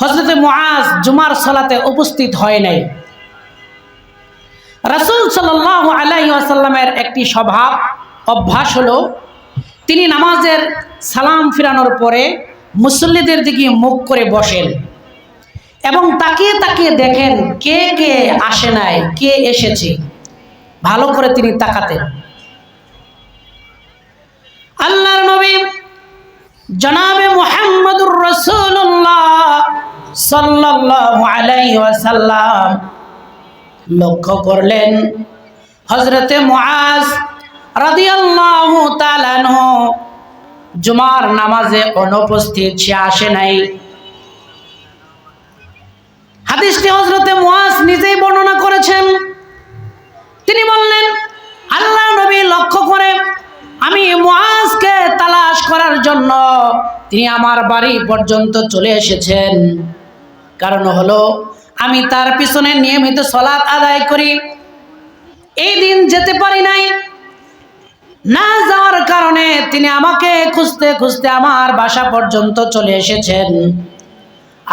হযরত মুআজ জুমার সালাতে উপস্থিত হয় নাই। রাসূল সাল্লাল্লাহু আলাইহি ওয়াসাল্লামের একটি স্বভাব অভ্যাস হলো তিনি নামাজের সালাম ফিরানোর পরে মুসল্লিদের দিকে মুখ করে বসেন এবং তাকিয়ে তাকিয়ে দেখেন কে কে আসে নাই, কে এসেছে, ভালো করে তিনি তাকাতেন। আল্লাহর নবী জনাবে মুহাম্মদুর রাসূলুল্লাহ সাল্লাল্লাহু আলাইহি ওয়াসাল্লাম লক্ষ্য করলেন হযরতে মুআজ রাদিয়াল্লাহু তাআলা আনহু জুমার নামাজে অনুপস্থিত, সে আসে নাই। হাদিসটি হযরতে মুআজ নিজেই বর্ণনা করেছেন। তিনি বললেন আল্লাহর নবী লক্ষ্য করে আমি মুআজকে তালাশ করার জন্য তিনি আমার বাড়ি পর্যন্ত চলে এসেছেন। কারণ হলো আমি তার পিছনে নিয়মিত সালাত আদায় করি, এই দিন যেতে পারি নাই। না যাওয়ার কারণে তিনি আমাকে খুঁজতে খুঁজতে আমার বাসা পর্যন্ত চলে এসেছেন।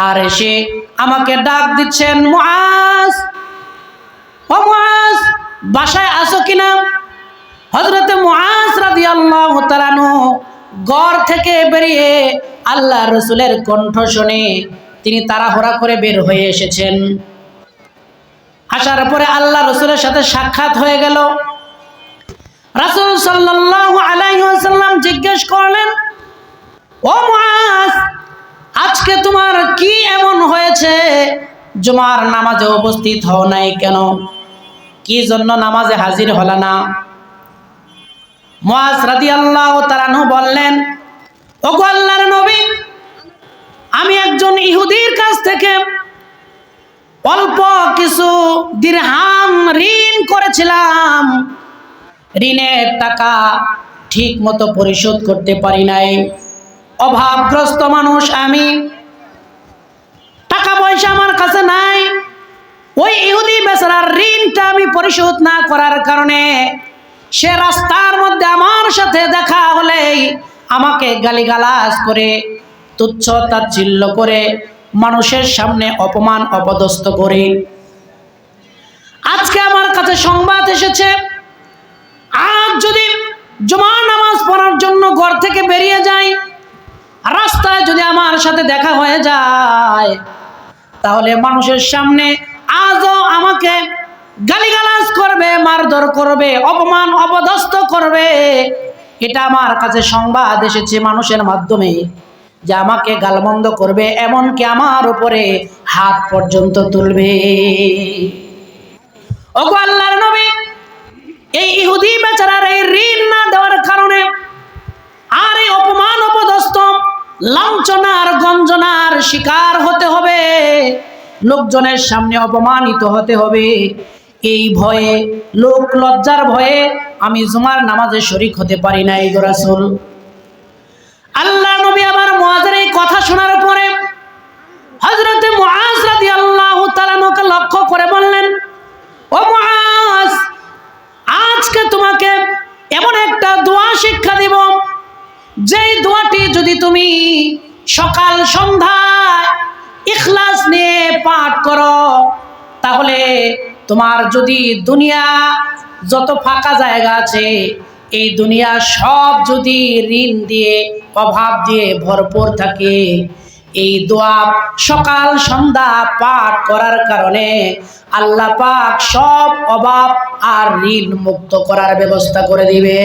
আর এসে আমাকে ডাক দিচ্ছেন, মুআজ, ও মুআজ, বাসায় আসো কিনা? হযরতে মুআজ রাদিয়াল্লাহু তাআলা আনহু ঘর থেকে বেরিয়ে আল্লাহ রাসূলের কণ্ঠ শুনে তিনি তাড়াহুড়া করে বের হয়ে এসেছেন। আসার পরে আল্লাহ রাসূলের সাথে সাক্ষাৎ হয়ে গেল। রাসূল সাল্লাল্লাহু আলাইহি ওয়াসাল্লাম জিজ্ঞেস করলেন, ও মুআজ, আজকে তোমার কি এমন হয়েছে? জুমার নামাজে উপস্থিত হও নাই কেন? কি জন্য নামাজে হাজির হলা না? মুআজ রাদিয়াল্লাহু তাআলা আনহু বললেন, ওগো আল্লাহর নবী, আমি একজন ইহুদির কাছ থেকে অল্প কিছু দিরহাম ঋণ করেছিলাম। ঋণের টাকা ঠিক মতো পরিশোধ করতে পারি নাই। অভাবগ্রস্ত মানুষ আমি, টাকা পয়সা আমার কাছে নাই। ওই ইহুদি বেচারার ঋণটা আমি পরিশোধ না করার কারণে সে রাস্তার মধ্যে আমার সাথে দেখা হলেই আমাকে গালিগালাজ করে, তুচ্ছ তাচ্ছিল্য করে, মানুষের সামনে অপমান অপদস্থ করে। আজকে আমার কাছে সংবাদ এসেছে, আজ যদি জুমার নামাজ পড়ার জন্য ঘর থেকে বেরিয়ে যাই, রাস্তায় যদি আমার সাথে দেখা হয়ে যায়, তাহলে মানুষের সামনে আজও আমাকে গালিগালাজ করবে, মারধর করবে, অপমান অপদস্থ করবে। এটা আমার কাছে সংবাদ এসেছে মানুষের মাধ্যমে যে আমাকে গালমন্দ করবে, এমনকি আমার উপরে হাত পর্যন্ত তুলবে। ওগো আল্লাহর নবী, এই ইহুদি বেচারার এই ঋণ না দেওয়ার কারণে আর এই অপমান অপদস্থ লাঞ্ছনার গঞ্জনার শিকার হতে হবে, লোকজনের সামনে অপমানিত হতে হবে। এই ভয়ে, লোক লজ্জার ভয়ে আমি জুমার নামাজে শরীক হতে পারি নাই গো রাসূল। আল্লাহ নবী আবার মুআজের এই কথা শোনার পরে হযরতে মুআজ রাদিয়াল্লাহু তাআলা আনহুকে লক্ষ্য করে বললেন, ও মুআজ, আজকে তোমাকে এমন একটা দোয়া শিক্ষা দিব, যেই দোয়াটি যদি তুমি সকাল সন্ধ্যায় ইখলাস নিয়ে পাঠ করো, তাহলে তোমার যদি দুনিয়া যত ফাঁকা জায়গা আছে, এই দুনিয়া সব যদি ঋণ দিয়ে অভাব দিয়ে ভরপুর থাকে, এই দোয়া সকাল সন্ধ্যা পাঠ করার কারণে আল্লাহ পাক সব অভাব আর ঋণ মুক্ত করার ব্যবস্থা করে দিবে।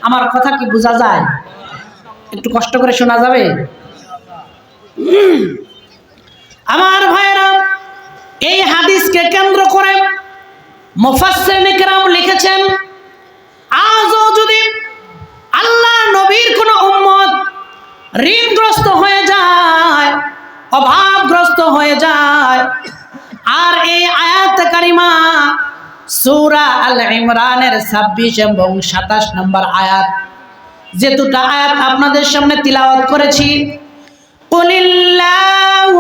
আমার কথা কি বোঝা যায়? একটু কষ্ট করে শোনা যাবে? আমার ভাইরা, এই হাদিসকে কেন্দ্র করে মুফাসসিরিনে কেরাম লিখেছেন, আজও যদি আল্লাহ নবীর কোনো উম্মত ঋণগ্রস্ত হয়ে যায়, অভাবগ্রস্ত হয়ে যায়, আর এই আয়াত কারিমা সূরা আল ইমরানের 26 এবং 27 নম্বর আয়াত, যে দুটো আয়াত আপনাদের সামনে তিলাওয়াত করেছি, কুলিল্লাহুম্মা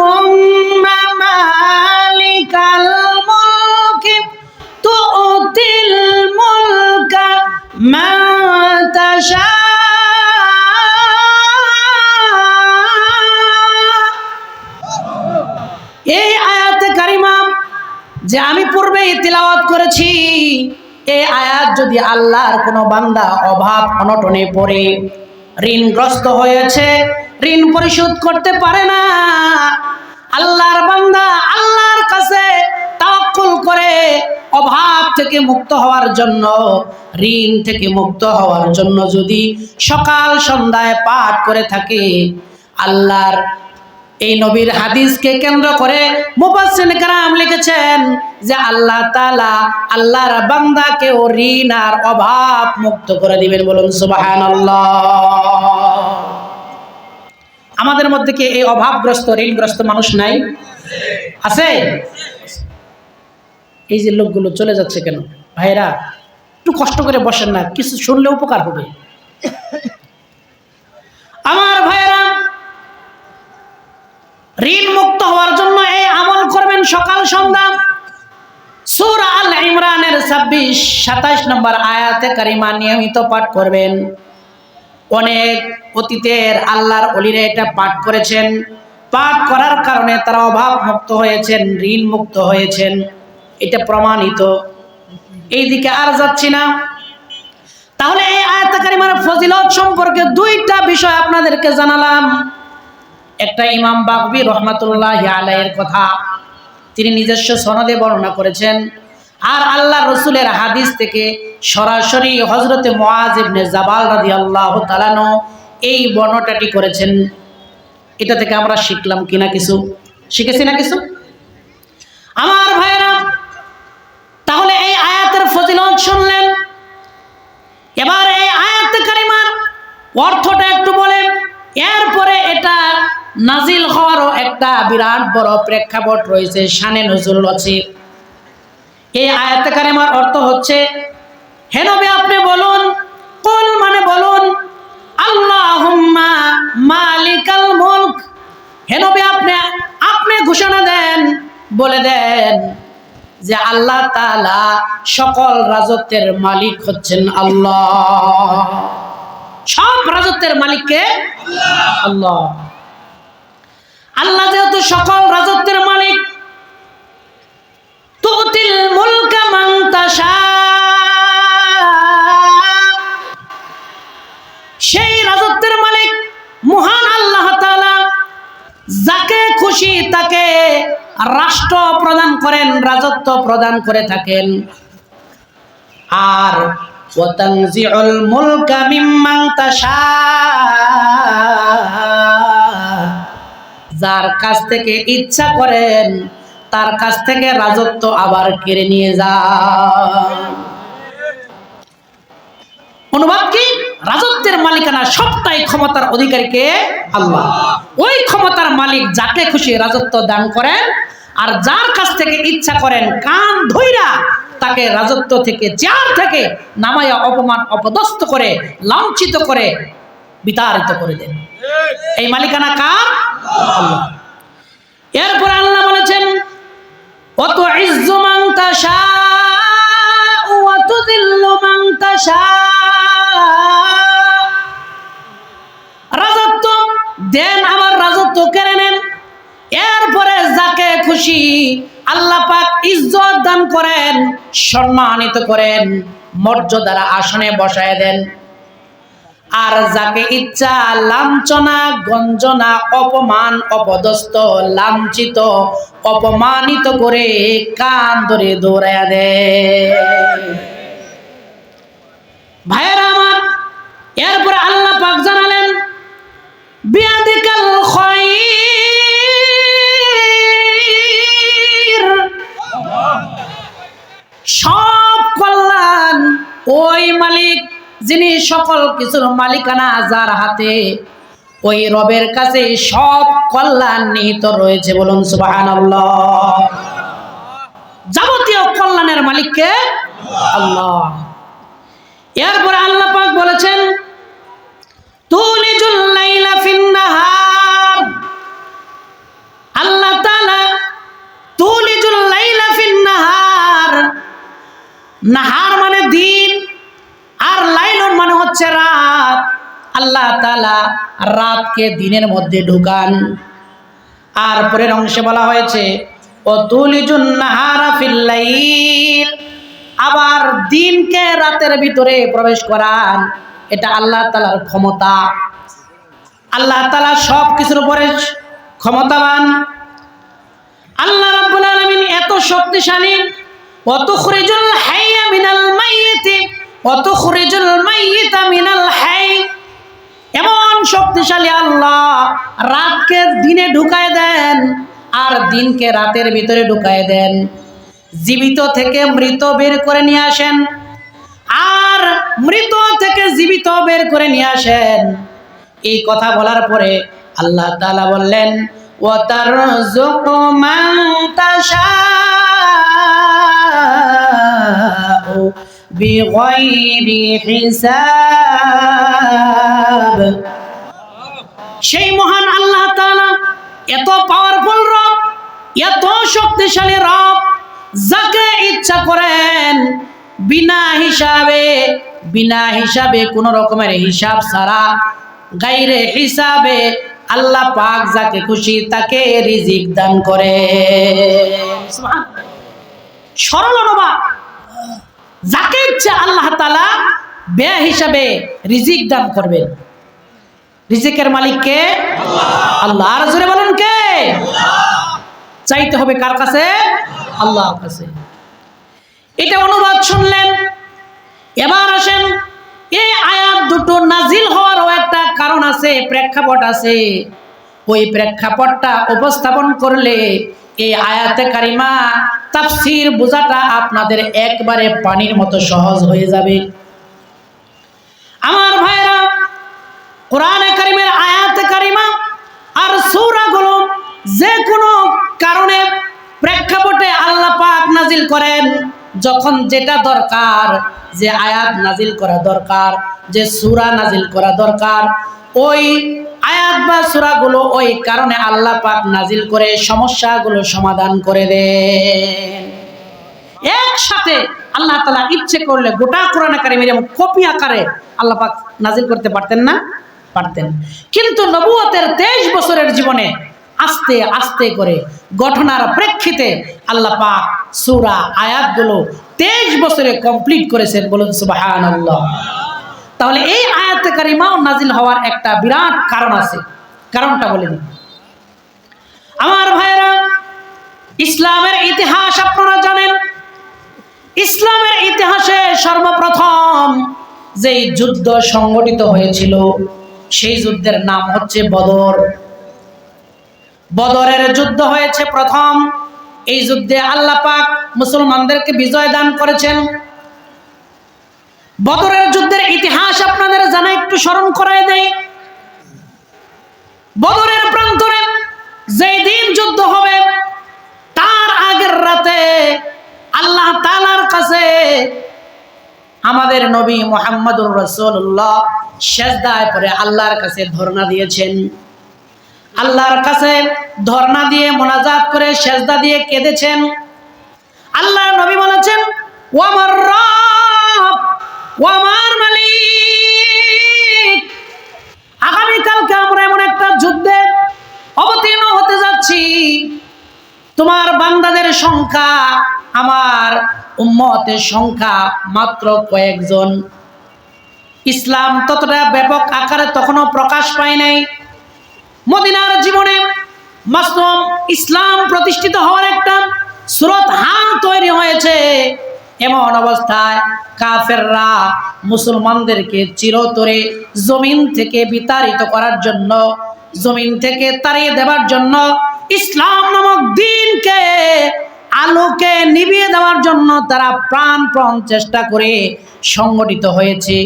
মালিকাল মুলকি তুতিল মুলকা মান তাশা যে আমি পূর্বেই তিলাওয়াত করেছি, এই আয়াত যদি আল্লাহর কোনো বান্দা অভাব অনটনে পড়ে ঋণগ্রস্ত হয়েছে, ঋণ পরিশোধ করতে পারে না, আল্লাহর বান্দা আল্লাহর কাছে তাওয়াক্কুল করে অভাব থেকে মুক্ত হওয়ার জন্য, ঋণ থেকে মুক্ত হওয়ার জন্য যদি সকাল সন্ধ্যায় পাঠ করে থাকে, আল্লাহর এই নবীর হাদিসকে কেন্দ্র করে মুফাসসিরিন কেরাম লিখেছেন যে আল্লাহ তাআলা আল্লাহর বান্দাকে ঋণ আর অভাব মুক্ত করে দিবেন। বলুন সুবহানাল্লাহ। আমাদের মধ্যে কি এই অভাবগ্রস্ত ঋণগ্রস্ত মানুষ নাই? আছে? এই যে লোকগুলো চলে যাচ্ছে কেন? ভাইরা একটু কষ্ট করে বসেন না, কিছু শুনলে উপকার হবে। আমার ভাইরা, ঋণ মুক্ত হওয়ার জন্য এই আমল করবেন সকাল সন্ধ্যা। সূরা আল ইমরানের 26-27 নম্বর আয়াতে কারিমা নিয়মিত পাঠ করবেন। অনেক অতীতের আল্লাহর ওলিরা এটা পাঠ করেছেন, পাঠ করার কারণে তারা অভাব মুক্ত হয়েছেন, ঋণ মুক্ত হয়েছেন, এটা প্রমাণিত। এই দিকে আর যাচ্ছি না। তাহলে এই আয়াতে কারিমার ফজিলত সম্পর্কে দুইটা বিষয় আপনাদেরকে জানালাম। একটা ইমাম বাগবী রহমাতুল্লাহি আলাইহির কথা, তিনি নিজস্ব সনদে বর্ণনা করেছেন, আর আল্লাহ রসুলের হাদিস থেকে সরাসরি হযরতে মুআজ ইবনে জাবাল রাদিয়াল্লাহু তাআলা আনহু এই বর্ণনাটি করেছেন। এটা থেকে আমরা শিখলাম কিনা? কিছু শিখেছি না? কিছু। আমার ভাইরা, তাহলে এই আয়াতের ফজিলত শুনলেন, এবার এই আয়াতে কারিমার অর্থটা একটু বলেন। এরপরে এটা নাজিল হওয়ারও একটা বিরাট বড় প্রেক্ষাপট রয়েছে, শানে নজুল আছে। এই আয়াতে কারিমার অর্থ হচ্ছে, হে নবী আপনি বলুন, কুল মানে বলুন, আল্লাহুম্মা মালিকাল মুলক। হে নবী আপনি ঘোষণা দেন, বলে দেন যে আল্লাহ তাআলা সকল রাজত্বের মালিক হচ্ছেন আল্লাহ। সব রাজত্বের মালিক কে? আল্লাহ। আল্লাহ যেহেতু সকল রাজত্বের মালিক, তুতিল মুলকা মান তাশা, সেই রাজত্বের মালিক মহান আল্লাহ তাআলা যাকে খুশি তাকে রাষ্ট্র প্রদান করেন, রাজত্ব প্রদান করে থাকেন। আর ওয়াতানজিউল মুলকা মিম্মান তাশা, যার কাছ থেকে ইচ্ছা করেন তার কাছ থেকে রাজত্ব আবার কেড়ে নিয়ে যান। অনুবাদ কি? রাজত্বের মালিকানা সবটাই ক্ষমতার অধিকারীকে আল্লাহ। ওই ক্ষমতার মালিক যাকে খুশি রাজত্ব দান করেন, আর যার কাছ থেকে ইচ্ছা করেন কান ধইরা তাকে রাজত্ব থেকে, চেয়ার থেকে নামায়া অপমান অপদস্থ করে, লাঞ্ছিত করে, বিতাড়িত করে দেন। এই মালিকানা কার? আল্লাহ। এরপর আল্লাহ বলেছেন, ওয়াতু ইজ্জু মান তাশা ওয়া তুযিল্লু মান তাশা, রাজত্ব দেন আবার রাজত্ব কেড়ে নেন। এরপরে যাকে খুশি আল্লাহ পাক ইজ্জত দান করেন, সম্মানিত করেন, মর্যাদার আসনে বসায় দেন। আর যাকে ইচ্ছা লাঞ্ছনা, গঞ্জনা, অপমান, অপদস্থ, লাঞ্ছিত, অপমানিত করে কান ধরে দৌড়াইয়া দেয়। ভাইয়েরা আমার, এরপরে আল্লাহ পাক জানালেন, বিয়াদিকাল খায়র, সব কল্যাণ ওই মালিক যিনি সকল কিছুর মালিকানা, যার হাতে, ওই রবের কাছে সব কল্যাণ নিহিত রয়েছে। বলুন সুবহানাল্লাহ। যাবতীয় কল্যাণের মালিক কে? আল্লাহ। এরপরে আল্লাহ পাক বলেছেন, তুলিজুল লাইলা ফিন নাহার, আল্লাহ তাআলা তুলিজুল লাইলা ফিন নাহার, নাহার মানে দিন, আর লাইলুন মানে হচ্ছে রাত। আল্লাহ তাআলা রাতকে দিনের মধ্যে ঢুকান। আর পরের অংশে বলা হয়েছে, ওয়া তুলিজুন নাহারা ফিল লাইল, আবার দিনকে রাতের ভিতরে প্রবেশ করান। এটা আল্লাহ তাআলার ক্ষমতা। আল্লাহ তাআলা সব কিছুর উপরে ক্ষমতাবান। আল্লাহ রাব্বুল আলামিন এত শক্তিশালী। ওয়া তুখরিজুল হাইয়া মিনাল মাইয়িতি ওয়া তুখরিজুল মাইয়িতা মিনাল হাই, এমন শক্তিশালী আল্লাহ। রাতকে দিনে ঢুকায় দেন আর দিনকে রাতের ভিতরে ঢুকায় দেন। জীবিত থেকে মৃত বের করে নিয়ে আসেন আর মৃত থেকে জীবিত বের করে নিয়ে আসেন। এই কথা বলার পরে আল্লাহ তাআলা বললেন, ওয়া তারযুকু মান তাশাউ বিগাইরি হিসাব। সেই মহান আল্লাহ তাআলা এত পাওয়ারফুল রব, এত শক্তিশালী রব, যাকে ইচ্ছা করেন বিনা হিসাবে কোন রকমের হিসাব ছাড়া, গায়রে হিসাবে আল্লাহ পাক যাকে খুশি তাকে রিজিক দান করে। সুবহানাল্লাহ। সরল অনুবাদ, যাকে ইচ্ছা আল্লাহ তাআলা বে হিসাবে রিজিক দান করবেন। রিজিকের মালিক কে? আল্লাহ। আর জোরে বলুন কে? চাইতে হবে কার কাছে? আল্লাহর কাছে। এটা অনুবাদ শুনলেন। এবার আসেন, এই আয়াত দুটো নাজিল হওয়ারও একটা কারণ আছে, প্রেক্ষাপট আছে। ওই প্রেক্ষাপটটা উপস্থাপন করলে এই আয়াতে কারিমা তাফসীর বোঝাটা আপনাদের একবারে পানির মতো সহজ হয়ে যাবে। আমার ভাইরা, কোরআনে কারিমের আয়াতে কারিমা আর সূরাগুলো যে কোনো কারণে প্রেক্ষাপটে আল্লাহ পাক নাজিল করেন। যখন যেটা দরকার, যে আয়াত নাজিল করা দরকার, যে সূরা নাজিল করা দরকার, ওই আয়াত বা সূরাগুলো ওই কারণে আল্লাহ পাক নাজিল করে সমস্যাগুলো সমাধান করে দেন। একসাথে আল্লাহ তাআলা ইচ্ছে করলে গোটা কোরআন কারীমের এবং কপি আকারে আল্লাহ পাক নাজিল করতে পারতেন না? পারতেন। কিন্তু নবুয়তের 23 বছরের জীবনে আস্তে আস্তে করে ঘটনার প্রেক্ষিতে আল্লাহ পাক সূরা আয়াতগুলো 23 বছরে কমপ্লিট করেছেন। বলুন সুবহানাল্লাহ। তাহলে এই আয়াতে কারিমাও নাজিল হওয়ার একটা বিরাট কারণ আছে। কারণটা বলে দিই। আমার ভাইরা, ইসলামের ইতিহাস আপনারা জানেন। ইসলামের ইতিহাসে সর্বপ্রথম যেই যুদ্ধ সংগঠিত হয়েছিল সেই যুদ্ধের নাম হচ্ছে বদর। বদরের যুদ্ধ হয়েছে প্রথম। এই যুদ্ধে আল্লাহ পাক মুসলমানদেরকে বিজয় দান করেছেন। বদরের যুদ্ধের ইতিহাস আপনাদের জানা, একটু স্মরণ করায় দেই। বদরের প্রান্তরে যেই দিন যুদ্ধ হবে তার আগের রাতে আল্লাহ তাআলার কাছে আমাদের নবী মুহাম্মদুর রাসূলুল্লাহ সিজদায় পড়ে আল্লাহর কাছে ধরনা দিয়েছেন। আল্লাহর কাছে ধরনা দিয়ে মোনাজাত করে সিজদা দিয়ে কেঁদেছেন। আল্লাহর নবী বলেছেন, ওয়া আমার রব, ওয়া আমার মালিক, আগামী কালকে আমরা এমন একটা যুদ্ধে অবতীর্ণ হতে যাচ্ছি, তোমার বান্দাদের সংখ্যা, আমার উম্মতের সংখ্যা মাত্র কয়েকজন। ইসলাম ততটা ব্যাপক আকারে তখনও প্রকাশ পায় নাই। মদিনার জীবনে মাসুম ইসলাম প্রতিষ্ঠিত হওয়ার একটা সুরত তৈরি হয়েছে। এমন অবস্থায় কাফেররা মুসলমানদেরকে চিরতরে জমিন থেকে বিতাড়িত করার জন্য, জমিন থেকে তাড়িয়ে দেওয়ার জন্য, ইসলাম নামক দ্বীনকে আলোকে নিভিয়ে দেওয়ার জন্য তারা প্রাণপণ চেষ্টা করে সংগঠিত হয়েছে।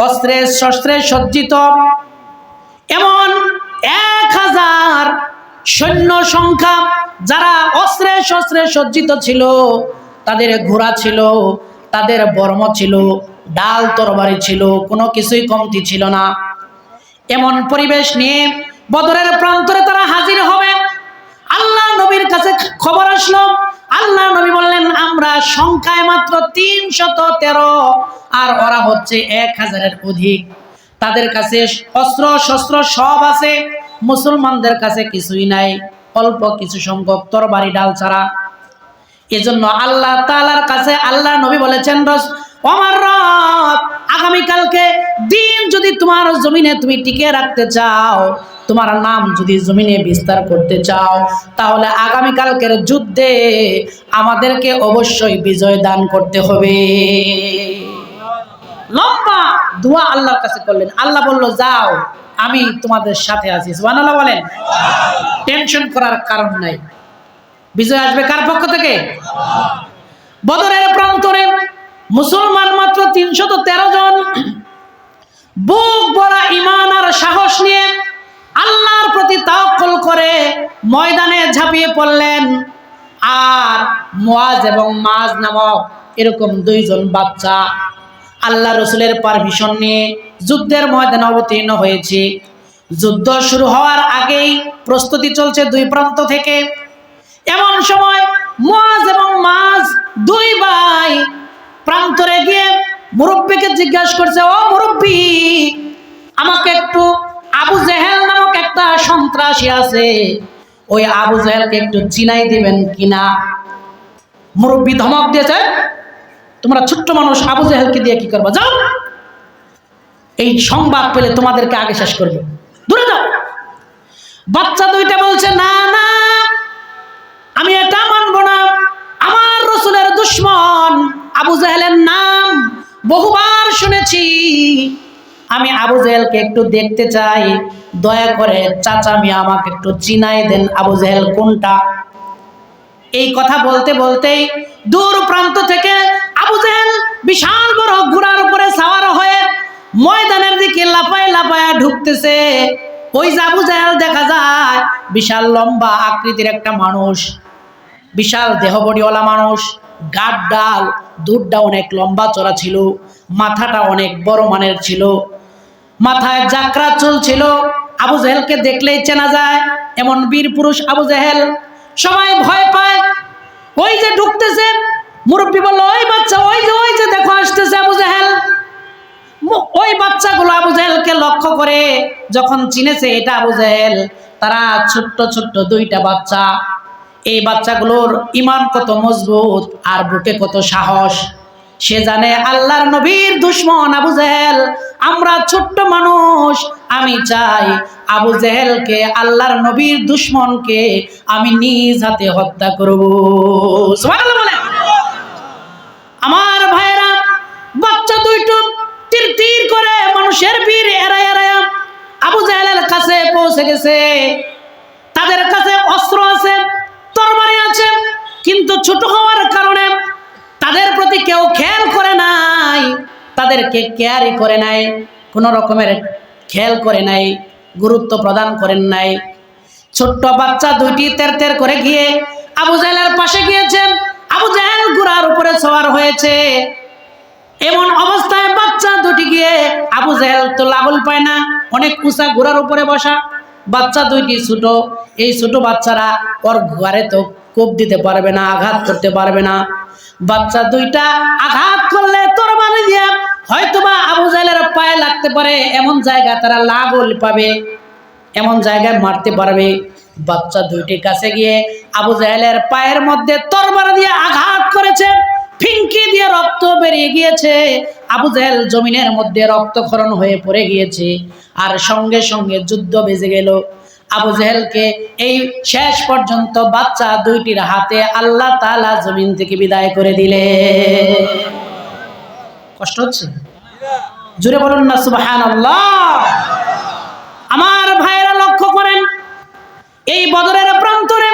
অস্ত্রে শস্ত্রে সজ্জিত এমন 1000 সৈন্য সংখ্যা, যারা অস্ত্রে শস্ত্রে সজ্জিত ছিল, তাদের ঘোড়া ছিল, তাদের বর্ম ছিল, ডাল তরবারি ছিল, কোনো কিছুই কমতি ছিল না। এমন পরিবেশ নিয়ে বদরের প্রান্তরে তারা হাজির হবে। আল্লাহ নবীর কাছে খবর আসলো। আল্লাহ নবী বললেন, আমরা সংখ্যায় মাত্র 313 আর ওরা হচ্ছে 1000-এর অধিক। তাদের কাছে অস্ত্র শস্ত্র সব আছে, মুসলমানদের কাছে কিছুই নাই। অল্প কিছু সংখ্যক তরবারি ডাল ছাড়া। এজন্য আল্লাহ তাআলার কাছে আল্লাহ নবী বলেছেন, আমার রব, আগামীকালকে দিন যদি তোমার জমিনে তুমি টিকে রাখতে চাও, তোমার নাম যদি জমিনে বিস্তার করতে চাও, তাহলে আগামীকালকের যুদ্ধে আমাদেরকে অবশ্যই বিজয় দান করতে হবে। লম্বা দোয়া আল্লাহর কাছে করলেন। আল্লাহ বলল, যাও, আমি তোমাদের সাথে আছি। সুবহানাল্লাহ বলেন। টেনশন করার কারণ নাই। বিজয় আসবে কার পক্ষ থেকে? বদরের প্রান্তরে মুসলমান মাত্র 313 জন বুক ভরা ঈমান আর সাহস নিয়ে আল্লাহর প্রতি তাওয়াক্কুল করে ময়দানে ঝাঁপিয়ে পড়লেন। আর মুআজ এবং মাজ নামক এরকম 2 জন বাচ্চা আল্লাহ রাসূলের পারমিশন নিয়ে যুদ্ধের ময়দানে অবতীর্ণ হয়েছে। যুদ্ধ শুরু হওয়ার আগেই প্রস্তুতি চলছে 2 প্রান্ত থেকে। এমন সময় মুআজ এবং মাজ 2 ভাই প্রান্তরে গিয়ে মুরব্বিকে জিজ্ঞাসা করছে, ও মুরব্বি, আমাকে একটু আবু জেহেল নামক একটা সন্ত্রাসী আছে, ওই আবু জেহেলকে একটু চিনাই দিবেন কিনা? মুরব্বি ধমক দিয়েছে, তোমরা ছোট্ট মানুষ, আবু জেহেলকে দিয়ে কি করবা? যাও, এই সংবাদ পেলে তোমাদেরকে আগে শেষ করবে, দূরে যাও। বাচ্চা 2টা বলছে, না না, আমি এটা মানব না। আমার রাসূলের দুশমন আবু জেহেলের নাম বহুবার শুনেছি, আমি আবু জেহেলকে একটু দেখতে চাই, দয়া করে চাচা মিয়া আমাকে একটু চিনাই দেন আবু জেহেল কোনটা। এই কথা বলতে বলতেই দূর প্রান্ত থেকে আবু জেহেল বিশাল বড় ঘোড়ার উপরে সওয়ার হয়ে ময়দানের দিকে লাফায় লাফায় ঢুকতেছে। ওই যে আবু জেহেল দেখা যায় বিশাল লম্বা আকৃতির একটা মানুষ, বিশাল দেহবড়িওয়ালা মানুষ, গাঢ় ডাল, দুধটা অনেক লম্বা চড়া ছিল, মাথাটা অনেক বড় মানের ছিল, মাথায় জাকরা চুল ছিল। আবু জেহেলকে দেখলেই চেনা যায়, এমন বীর পুরুষ আবু জেহেল। সবাই ভয় পায়। ওই যে ঢুকতেছে, মুরব্বি বলল, ওই বাচ্চা, ওই যে দেখো আসতেছে আবু জেহেল। ওই বাচ্চাগুলো আবু জেহেলকে লক্ষ্য করে যখন চিনেছে এটা আবু জেহেল, তারা ছোট্ট ছোট্ট 2টা বাচ্চা। এই বাচ্চাগুলোর ঈমান কত মজবুত আর বুকে কত সাহস। সে জানে আল্লাহর নবীর দুশমন আবু জেহেল, আমরা ছোট্ট মানুষ, আমি চাই আবু জেহেলকে, আল্লাহর নবীর দুশমনকে আমি নিজ হাতে হত্যা করব। সুবহানাল্লাহ বলেন। আমার ভাইরা, বাচ্চা 2টো তীর তীর করে মানুষের বীর এড়ায় এড়ায় আবু জেহেলের কাছে পৌঁছে গেছে। তাদের কাছে অস্ত্র আছে, তরবারি আছে, কিন্তু ছোট হওয়ার কারণে তাদের প্রতি কেউ খেয়াল করে নাই, তাদেরকে কেয়ারই করে নাই, কোনো রকমের খেয়াল করে নাই, গুরুত্ব প্রদান করেন নাই। ছোট্ট বাচ্চা 2টি তের তের করে গিয়ে আবু জেহেলের পাশে গিয়েছে। আবু জেহেল ঘোড়ার উপরে সওয়ার হয়েছে। এমন অবস্থায় বাচ্চা 2টি গিয়ে, আবু জেহেল তো লাগল পায় না, অনেক উঁচা ঘোড়ার উপরে বসা, বাচ্চা 2টি ছোট। এই ছোট বাচ্চারা ওর ঘরে তো কোপ দিতে পারবে না, আঘাত করতে পারবে না। বাচ্চা 2টা আঘাত করলে তরবারি দিয়ে হয়তোবা আবু জেহেলের পায়ে লাগতে পারে, এমন জায়গায় তারা লাগল পাবে, এমন জায়গায় মারতে পারবে। বাচ্চা 2টির কাছে গিয়ে আবু জেহেলের পায়ের মধ্যে তরবারি দিয়ে আঘাত করেছে, ফিনকি দিয়ে রক্ত বেরিয়ে গিয়েছে। আবু জেহেল জমিনের মধ্যে রক্তক্ষরণ হয়ে পড়ে গিয়েছে। আর সঙ্গে সঙ্গে যুদ্ধ বেজে গেল। আবু জেহেলকে এই শেষ পর্যন্ত বাচ্চা 2টির হাতে আল্লাহ তাআলা জমিন থেকে বিদায় করে দিলে। কষ্ট হচ্ছে? জোরে বলুন না সুবহানাল্লাহ। আমার ভাইরা লক্ষ্য করেন, এই বদরের প্রান্তরে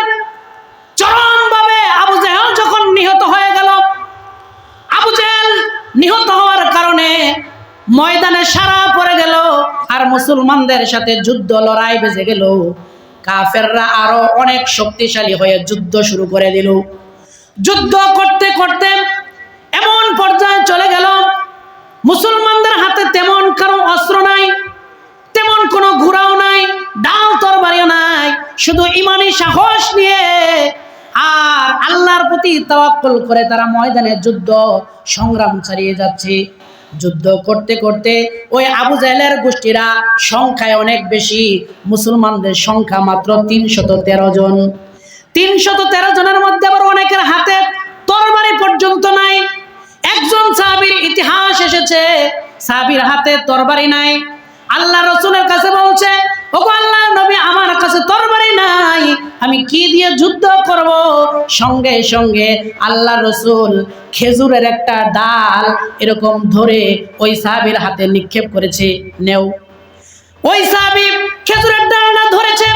চরমভাবে আবু জেহেল যখন নিহত হয়ে গেল, আবু জেহেল নিহত হওয়ার কারণে ময়দানে সারা পড়ে গেল। আর মুসলমানদের সাথে যুদ্ধ লড়াই বেজে গেল। কাফেররা আরো অনেক শক্তিশালী হয়ে যুদ্ধ শুরু করে দিল। যুদ্ধ করতে করতে এমন পর্যায়ে চলে গেল, মুসলমানদের হাতে তেমন কোনো অস্ত্র নাই, তেমন কোনো ঘোড়াও নাই, ডাল তরবারিও নাই, শুধু ঈমানি সাহস নিয়ে আর আল্লাহর প্রতি তাওয়াক্কুল করে তারা ময়দানে যুদ্ধ সংগ্রাম চালিয়ে যাচ্ছে। যুদ্ধ করতে করতে ওই আবু জাহেলের গোষ্ঠীরা সংখ্যায় অনেক বেশি, মুসলমানদের সংখ্যা মাত্র 313 জন। 313 জনের মধ্যে আবার অনেকের হাতে তরবারি পর্যন্ত নাই। একজন সাহাবীর ইতিহাস এসেছে, সাহাবীর হাতে তরবারি নাই। আল্লাহ রাসূলের কাছে বলছে, ওগো আল্লাহর নবী, আমার কাছে তরবারি নাই, আমি কি দিয়ে যুদ্ধ করব? সঙ্গে সঙ্গে আল্লাহ রাসূল খেজুরের একটা ডাল এরকম ধরে ওই সাহাবীর হাতে নিক্ষেপ করেছে, নেও। ওই সাহাবী খেজুরের ডালটা ধরেছে,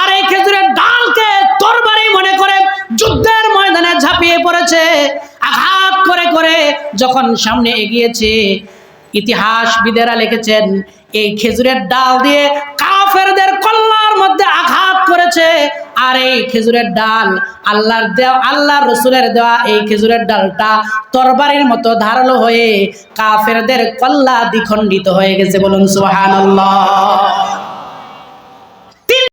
আর এই খেজুরের ডালকে তরবারি মনে করে যুদ্ধের ময়দানে ঝাঁপিয়ে পড়েছে। আঘাত করে করে যখন সামনে এগিয়েছে, ইতিহাসবিদেরা লিখেছেন এই খেজুরের ডাল দিয়ে কাফেরদের কল্লার মধ্যে আঘাত করেছে। আর এই খেজুরের ডাল আল্লাহর দেওয়া, আল্লাহর রাসূলের দেওয়া এই খেজুরের ডালটা তরবারির মতো ধারালো হয়ে কাফেরদের কল্লা দ্বিখণ্ডিত হয়ে গেছে। বলুন সুবহানাল্লাহ।